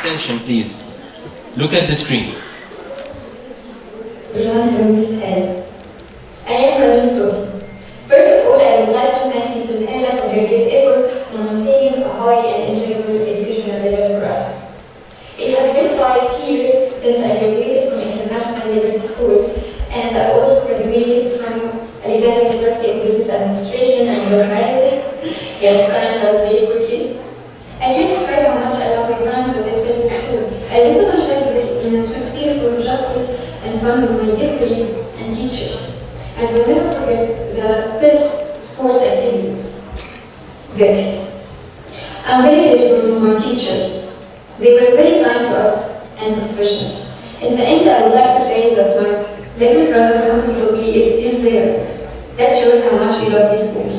attention, please. Look at the screen. John and Mrs. Hell. I am her name is Tony. First of all, I would like to thank Mrs. Hella for her great effort on maintaining a high and enjoyable educational level for us. It has been 5 years since I graduated from International Liberty School, and I also graduated from Alexandria University of Business Administration and got married. Yes, time passed very quickly. I can't describe how much I love my times that I spent in school. I lived in a childhood in an atmosphere for justice and fun with my dear colleagues and teachers. I will never forget the best sports activities there. I'm very grateful for my teachers. They were very kind to us and professional. In the end, I would like to say that my little brother, Uncle Toby, is still there. That shows how much we love this school.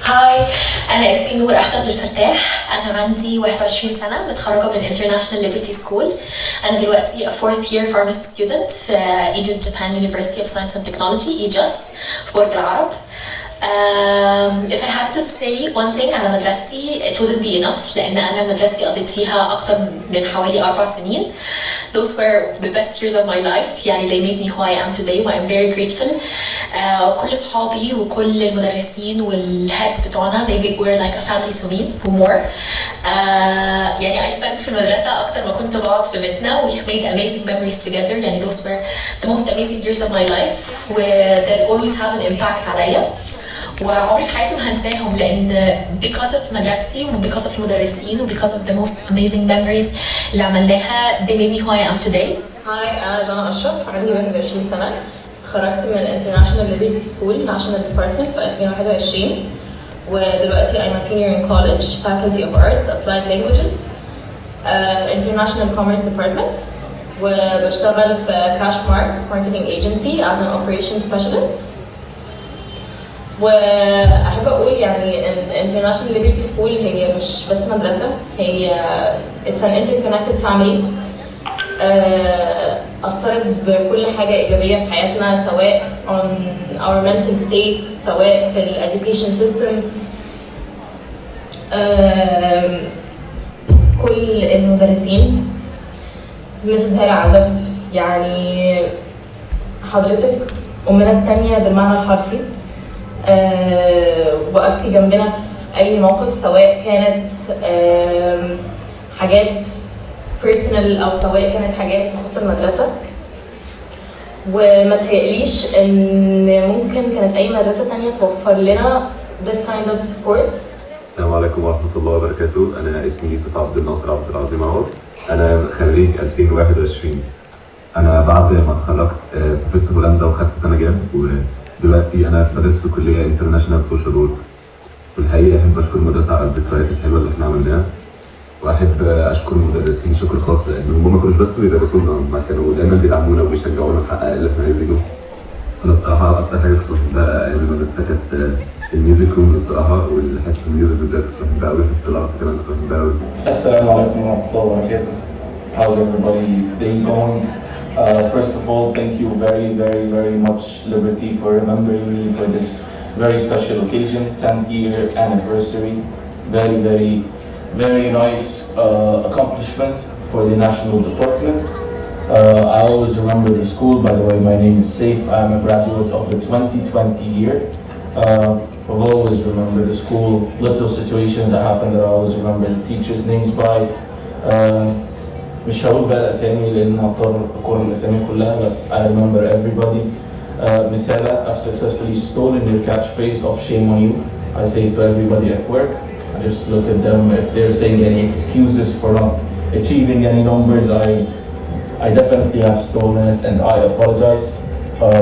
هاي أنا اسمي نور أحمد الفتاح. أنا عندي 21 سنة، متخرجة من International Liberty School. أنا دلوقتي a 4th year pharmacy student في Egypt Japan University of Science and Technology EJUST في برج العرب. If I had to say one thing على مدرستي, it wouldn't be enough لأن أنا مدرستي قضيت فيها أكتر من حوالي 4 سنين. Those were the best years of my life. يعني they made me who I am today, and I'm very grateful. كل صحابي وكل المدرسين والheads بتوعنا they were like a family to me or more. يعني I spent في المدرسة أكتر ما كنت بقعد في بيتنا. We made amazing memories together. يعني those were the most amazing years of my life that always have an impact عليا. وعمري في حياتي ما هنساهم لأن because of مدرستي و because of المدرسين و because of the most amazing memories اللي عملناها they made me who I am today. هاي أنا جانا أشرف، عندي 21 سنة، اتخرجت من International Liberty School National Department في 2021 ودلوقتي I'm a senior in college Faculty of Arts Applied Languages International Commerce Department وبشتغل في Cashmark Marketing Agency as an Operations Specialist. وأحب أقول يعني إن International Liberty School هي مش بس مدرسة، هي it's an interconnected family. أثرت بكل حاجة إيجابية في حياتنا سواء on our mental state سواء في ال education system. كل المدرسين Mrs. هالة عزب يعني حضرتك أمنا التانية بالمعنى الحرفي. وقفتي جنبنا في أي موقف سواء كانت حاجات personal أو سواء كانت حاجات تخص المدرسة. وما تهيأليش إن ممكن كانت أي مدرسة تانية توفر لنا this kind of support. السلام عليكم ورحمة الله وبركاته. أنا اسمي يوسف عبد الناصر عبد العظيم عوض. أنا خريج 2021. أنا بعد ما اتخرجت سافرت هولندا وخدت سنة جاب ودلوقتي أنا بدرس في كلية انترناشونال سوشيال وورك. والحقيقة أحب أشكر المدرسة على الذكريات الحلوة اللي إحنا عملناها. وأحب أشكر المدرسين شكر خاص لأنهم ما كانوش بس بيدرسونا، ما كانوا دايما بيدعمونا وبيشجعونا نحقق اللي إحنا عايزينه. أنا الصراحة أكتر حاجة كنت بحبها أيام المدرسة كانت الميوزك رومز الصراحة، والحس الميوزك بالذات كنت بحبها أوي، حس الأرت كمان كنت بحبها أوي. السلام عليكم ورحمة الله وبركاته. How's everybody's day going? First of all, thank you very much Liberty for remembering me for this very special occasion, 10th year anniversary. Very nice accomplishment for the national department. I always remember the school. By the way, my name is Saif. I am a graduate of the 2020 year. I've always remember the school, little situations that happened that I always remember the teachers' names by. مش هقول بقى الأسامي لأن هضطر أقول الأسامي كلها بس I remember everybody. مثالة, I've successfully stolen your catchphrase of shame on you. I say it to everybody at work. I just look at them if they're saying any excuses for not achieving any numbers. I definitely have stolen it and I apologize.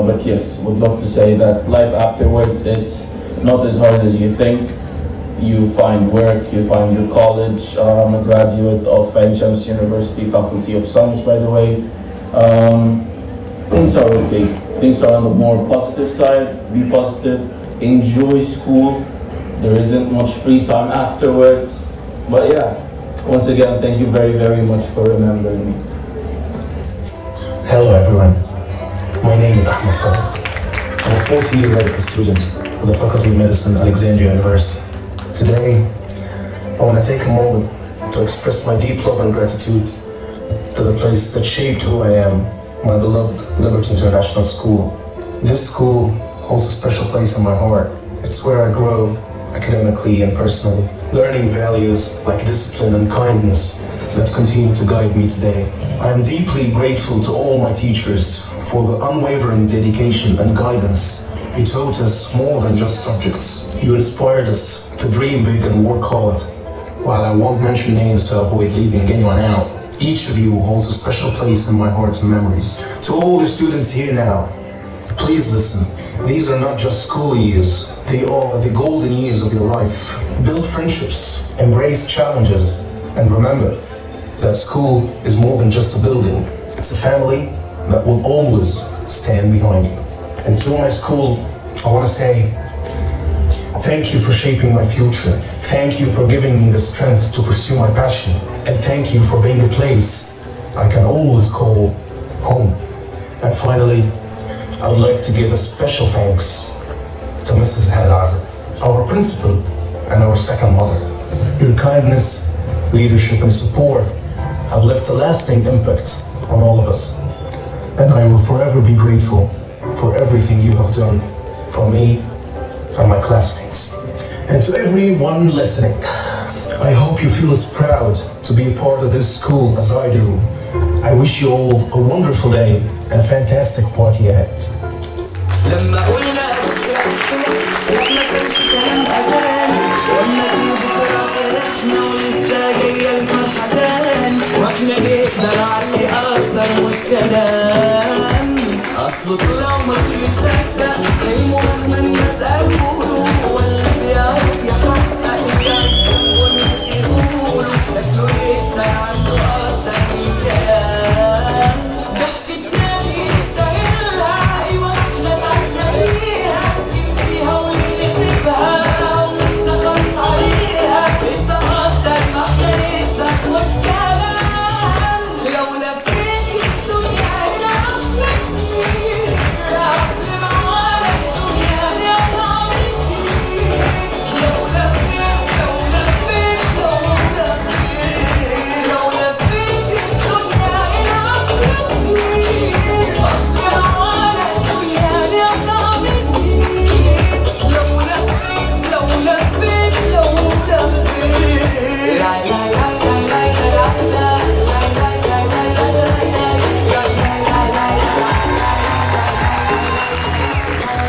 But yes, would love to say that life afterwards it's not as hard as you think. You find work, you find your college. I'm a graduate of Ain Shams University Faculty of Science, by the way. Things are okay. Things are on the more positive side. Be positive. Enjoy school. There isn't much free time afterwards. But yeah, once again, thank you very much for remembering me. Hello everyone. My name is Ahmed Fahad. I'm a 4th year medical student at the Faculty of Medicine, Alexandria University. Today, I want to take a moment to express my deep love and gratitude to the place that shaped who I am, my beloved Liberty International School. This school holds a special place in my heart. It's where I grow academically and personally, learning values like discipline and kindness that continue to guide me today. I am deeply grateful to all my teachers for the unwavering dedication and guidance. You taught us more than just subjects. You inspired us to dream big and work hard. While I won't mention names to avoid leaving anyone out, each of you holds a special place in my heart and memories. To all the students here now, please listen. These are not just school years. They are the golden years of your life. Build friendships, embrace challenges, and remember that school is more than just a building. It's a family that will always stand behind you. And to my school, I want to say, thank you for shaping my future. Thank you for giving me the strength to pursue my passion. And thank you for being a place I can always call home. And finally, I would like to give a special thanks to Mrs. Halaza, our principal and our second mother. Your kindness, leadership, and support have left a lasting impact on all of us. And I will forever be grateful for everything you have done for me and my classmates. And to everyone listening, I hope you feel as proud to be a part of this school as I do. I wish you all a wonderful day and a fantastic party ahead. لما قلنا لما كانش كلام اغاني قلنا دي بكره فرحنا ولسه جايه الفرحه تاني واحنا نقدر علي اكتر مش كلام اصله لو ما بيصدق هيمو مهما الناس قالوا